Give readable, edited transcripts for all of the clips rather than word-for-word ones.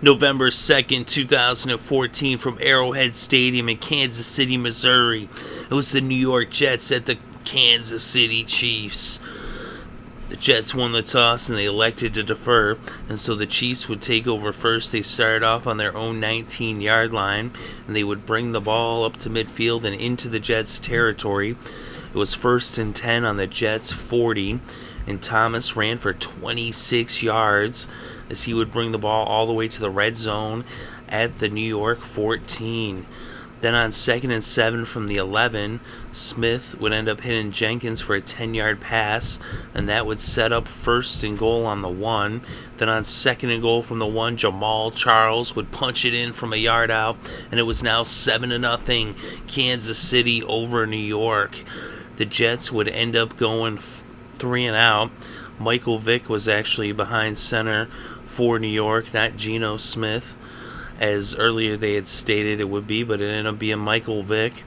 November 2nd, 2014, from Arrowhead Stadium in Kansas City, Missouri. It was the New York Jets at the Kansas City Chiefs. The Jets won the toss and they elected to defer, and so the Chiefs would take over first. They started off on their own 19-yard line, and they would bring the ball up to midfield and into the Jets' territory. It was 1st and 10 on the Jets' 40, and Thomas ran for 26 yards as he would bring the ball all the way to the red zone at the New York 14. Then on 2nd and 7 from the 11, Smith would end up hitting Jenkins for a 10-yard pass, and that would set up 1st and goal on the 1. Then on 2nd and goal from the 1, Jamaal Charles would punch it in from a yard out, and it was now 7-0 Kansas City over New York. The Jets would end up going 3 and out. Michael Vick was actually behind center for New York, not Geno Smith, as earlier they had stated it would be, but it ended up being Michael Vick.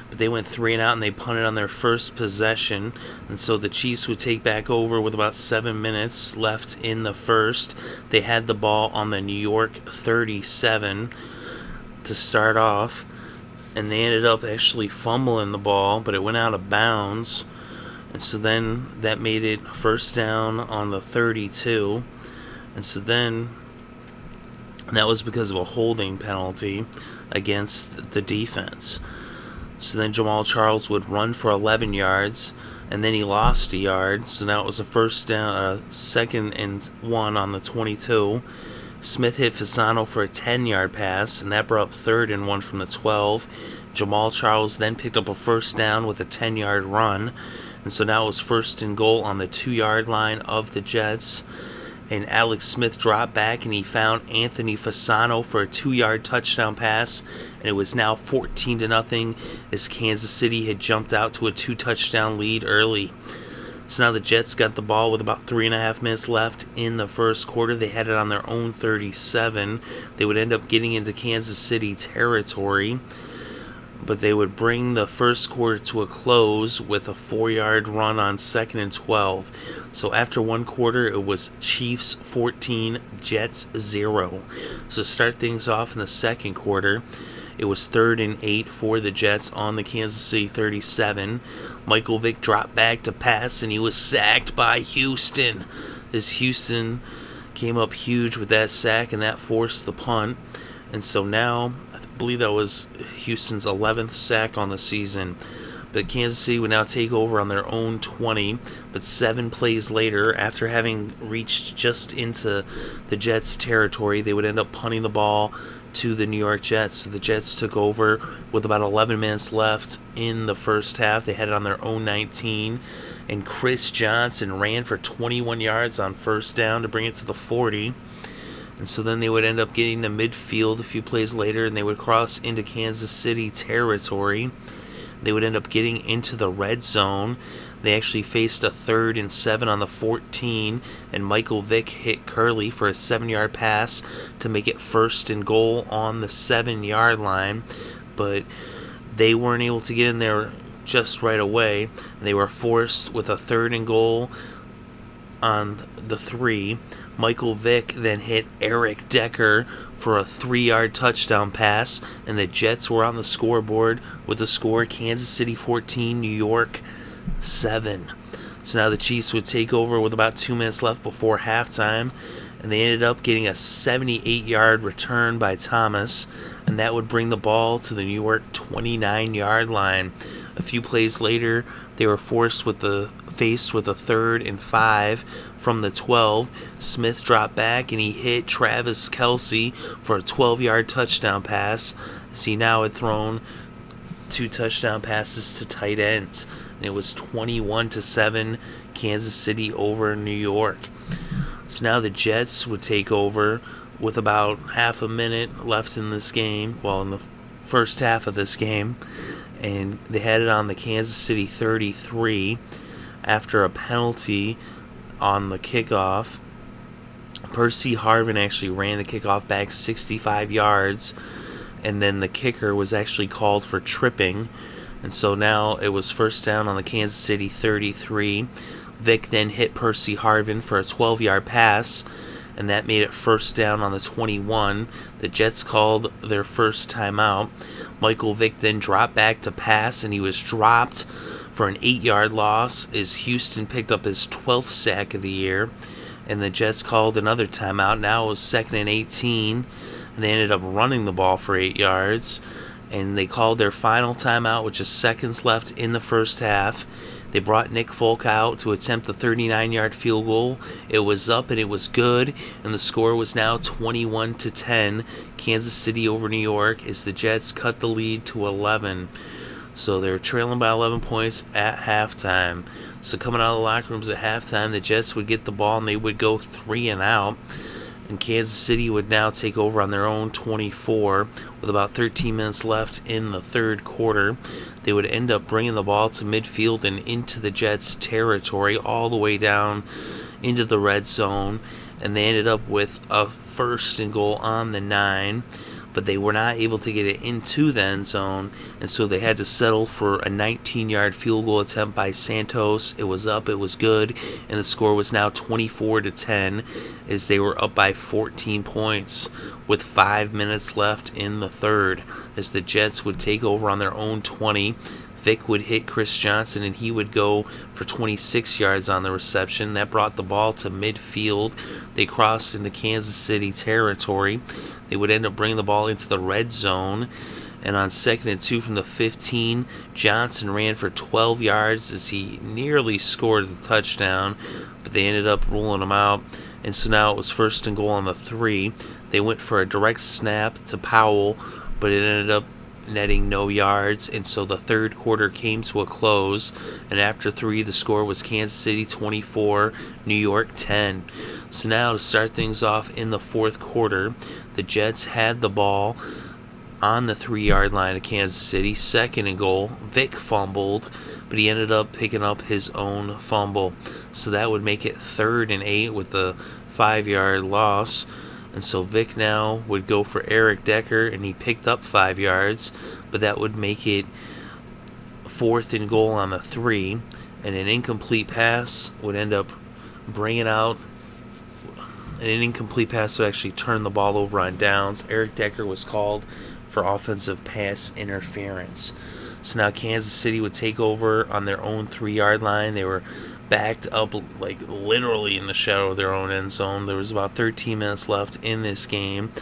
But they went 3 and out and they punted on their first possession, and so the Chiefs would take back over with about 7 minutes left in the first. They had the ball on the New York 37 to start off, and they ended up actually fumbling the ball, but it went out of bounds. And so then that made it 1st down on the 32. And so then that was because of a holding penalty against the defense. So then Jamaal Charles would run for 11 yards, and then he lost a yard. So now it was a 2nd and 1 on the 22. Smith hit Fasano for a 10-yard pass, and that brought up 3rd and 1 from the 12. Jamaal Charles then picked up a 1st down with a 10-yard run. And so now it was 1st and goal on the 2-yard line of the Jets. And Alex Smith dropped back and he found Anthony Fasano for a 2-yard touchdown pass. And it was now 14-0 as Kansas City had jumped out to a 2-touchdown lead early. So now the Jets got the ball with about 3.5 minutes left in the first quarter. They had it on their own 37. They would end up getting into Kansas City territory, but they would bring the first quarter to a close with a 4-yard run on 2nd and 12. So after one quarter, it was Chiefs 14, Jets 0. So to start things off in the second quarter, it was 3rd and 8 for the Jets on the Kansas City 37. Michael Vick dropped back to pass, and he was sacked by Houston. As Houston came up huge with that sack, and that forced the punt. And so now, I believe that was Houston's 11th sack on the season. But Kansas City would now take over on their own 20. But 7 plays later, after having reached just into the Jets' territory, they would end up punting the ball to the New York Jets. So the Jets took over with about 11 minutes left in the first half. They had it on their own 19. And Chris Johnson ran for 21 yards on 1st down to bring it to the 40. And so then they would end up getting the midfield a few plays later, and they would cross into Kansas City territory. They would end up getting into the red zone. They actually faced a 3rd and 7 on the 14, and Michael Vick hit Curley for a 7-yard pass to make it 1st and goal on the 7-yard line. But they weren't able to get in there just right away. They were forced with a 3rd and goal on the 3. Michael Vick then hit Eric Decker for a 3-yard touchdown pass, and the Jets were on the scoreboard with the score Kansas City 14, New York 7. So now the Chiefs would take over with about 2 minutes left before halftime, and they ended up getting a 78-yard return by Thomas, and that would bring the ball to the New York 29-yard line. A few plays later, they were faced with a 3rd and 5 from the 12. Smith dropped back and he hit Travis Kelce for a 12-yard touchdown pass, as he now had thrown 2 touchdown passes to tight ends. And it was 21-7 Kansas City over New York. So now the Jets would take over with about half a minute left in this game, well, in the first half of this game, and they had it on the Kansas City 33 after a penalty on the kickoff. Percy Harvin actually ran the kickoff back 65 yards, and then the kicker was actually called for tripping, and so now it was 1st down on the Kansas City 33. Vick then hit Percy Harvin for a 12-yard pass, and that made it first down on the 21. The Jets called their first timeout. Michael Vick then dropped back to pass, and he was dropped for an 8-yard loss as Houston picked up his 12th sack of the year. And the Jets called another timeout. Now it was 2nd and 18, and they ended up running the ball for 8 yards. And they called their final timeout with just seconds left in the first half. They brought Nick Folk out to attempt the 39-yard field goal. It was up and it was good, and the score was now 21-10, Kansas City over New York, as the Jets cut the lead to 11. So they're trailing by 11 points at halftime. So coming out of the locker rooms at halftime, the Jets would get the ball and they would go 3 and out. And Kansas City would now take over on their own 24 with about 13 minutes left in the third quarter. They would end up bringing the ball to midfield and into the Jets' territory all the way down into the red zone. And they ended up with a 1st and goal on the 9. But they were not able to get it into the end zone, and so they had to settle for a 19-yard field goal attempt by Santos. It was up, it was good, and the score was now 24-10 as they were up by 14 points with 5 minutes left in the third as the Jets would take over on their own 20. Vick would hit Chris Johnson, and he would go for 26 yards on the reception. That brought the ball to midfield. They crossed into Kansas City territory. They would end up bringing the ball into the red zone. And on 2nd and 2 from the 15, Johnson ran for 12 yards as he nearly scored the touchdown, but they ended up ruling him out. And so now it was 1st and goal on the 3. They went for a direct snap to Powell, but it ended up netting no yards, and so the third quarter came to a close, and after 3 the score was Kansas City 24, New York 10. So now to start things off in the fourth quarter, the Jets had the ball on the 3-yard line of Kansas City, 2nd and goal. Vick fumbled, but he ended up picking up his own fumble, so that would make it 3rd and 8 with the 5-yard loss. And so Vick now would go for Eric Decker, and he picked up 5 yards, but that would make it 4th and goal on the 3, and an incomplete pass would end up bringing out. An incomplete pass would actually turn the ball over on downs. Eric Decker was called for offensive pass interference. So now Kansas City would take over on their own 3-yard line. They were backed up like literally in the shadow of their own end zone. There was about 13 minutes left in this game.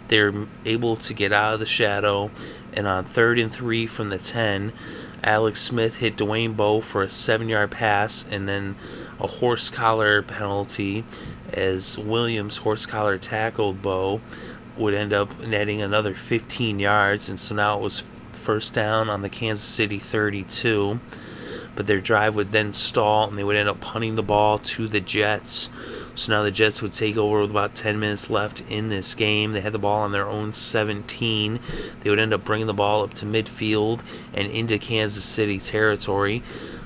They were able to get out of the shadow, and on 3rd and 3 from the 10, Alex Smith hit Dwayne Bowe for a 7-yard pass and then a horse collar penalty as Williams horse collar tackled Bowe, would end up netting another 15 yards, and so now it was first down on the Kansas City 32. But their drive would then stall, and they would end up punting the ball to the Jets. So now the Jets would take over with about 10 minutes left in this game. They had the ball on their own 17. They would end up bringing the ball up to midfield and into Kansas City territory.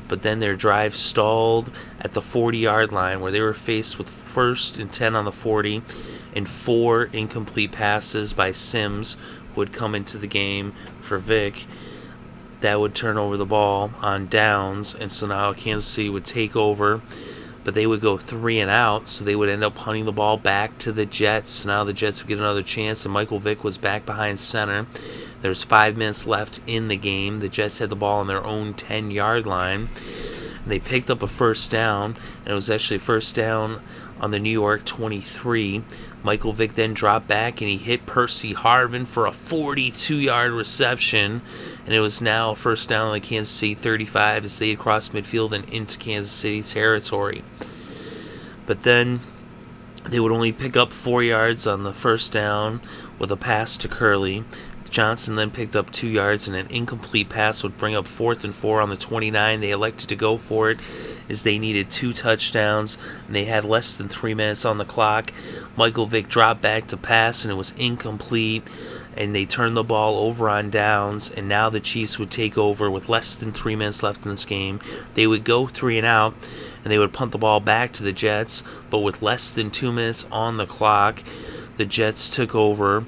But then their drive stalled at the 40-yard line, where they were faced with 1st and 10 on the 40, and 4 incomplete passes by Sims would come into the game for Vick. That would turn over the ball on downs, and so now Kansas City would take over, but they would go 3 and out, so they would end up punting the ball back to the Jets. So now the Jets would get another chance, and Michael Vick was back behind center. There's 5 minutes left in the game. The Jets had the ball on their own 10-yard line. They picked up a first down, and it was actually a first down on the New York 23. Michael Vick then dropped back, and he hit Percy Harvin for a 42-yard reception, and it was now a first down on the Kansas City 35 as they had crossed midfield and into Kansas City territory. But then they would only pick up 4 yards on the first down with a pass to Curley. Johnson then picked up 2 yards, and an incomplete pass would bring up 4th and 4 on the 29. They elected to go for it as they needed 2 touchdowns, and they had less than 3 minutes on the clock. Michael Vick dropped back to pass, and it was incomplete, and they turned the ball over on downs, and now the Chiefs would take over with less than 3 minutes left in this game. They would go 3 and out, and they would punt the ball back to the Jets, but with less than 2 minutes on the clock, the Jets took over,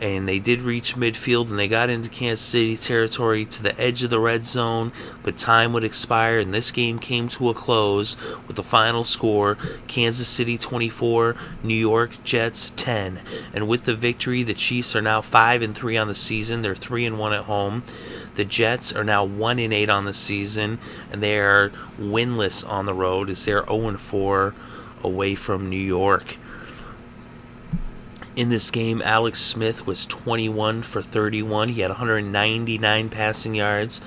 and they did reach midfield, and they got into Kansas City territory to the edge of the red zone, but time would expire, and this game came to a close with the final score: Kansas City 24, New York Jets 10. And with the victory, the Chiefs are now 5-3 on the season. They're 3-1 at home. The Jets are now 1-8 on the season, and they are winless on the road as they're 0-4 away from New York. In this game, Alex Smith was 21 for 31. He had 199 passing yards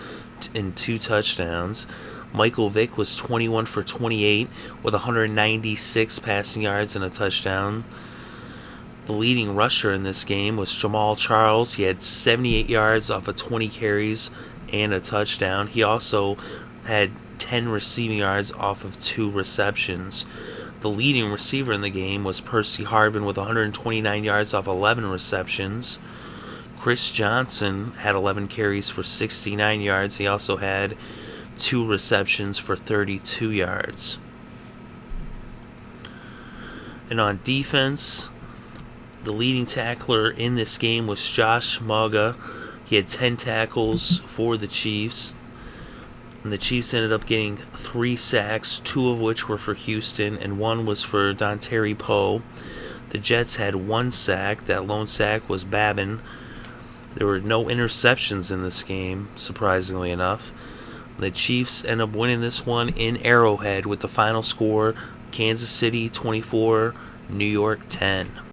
and 2 touchdowns. Michael Vick was 21 for 28 with 196 passing yards and a touchdown. The leading rusher in this game was Jamaal Charles. He had 78 yards off of 20 carries and a touchdown. He also had 10 receiving yards off of 2 receptions. The leading receiver in the game was Percy Harvin with 129 yards off 11 receptions. Chris Johnson had 11 carries for 69 yards. He also had 2 receptions for 32 yards. And on defense, the leading tackler in this game was Josh Mauga. He had 10 tackles for the Chiefs. And the Chiefs ended up getting 3 sacks, 2 of which were for Houston, and 1 was for Dontari Poe. The Jets had 1 sack. That lone sack was Babin. There were no interceptions in this game, surprisingly enough. The Chiefs end up winning this one in Arrowhead with the final score: Kansas City 24, New York 10.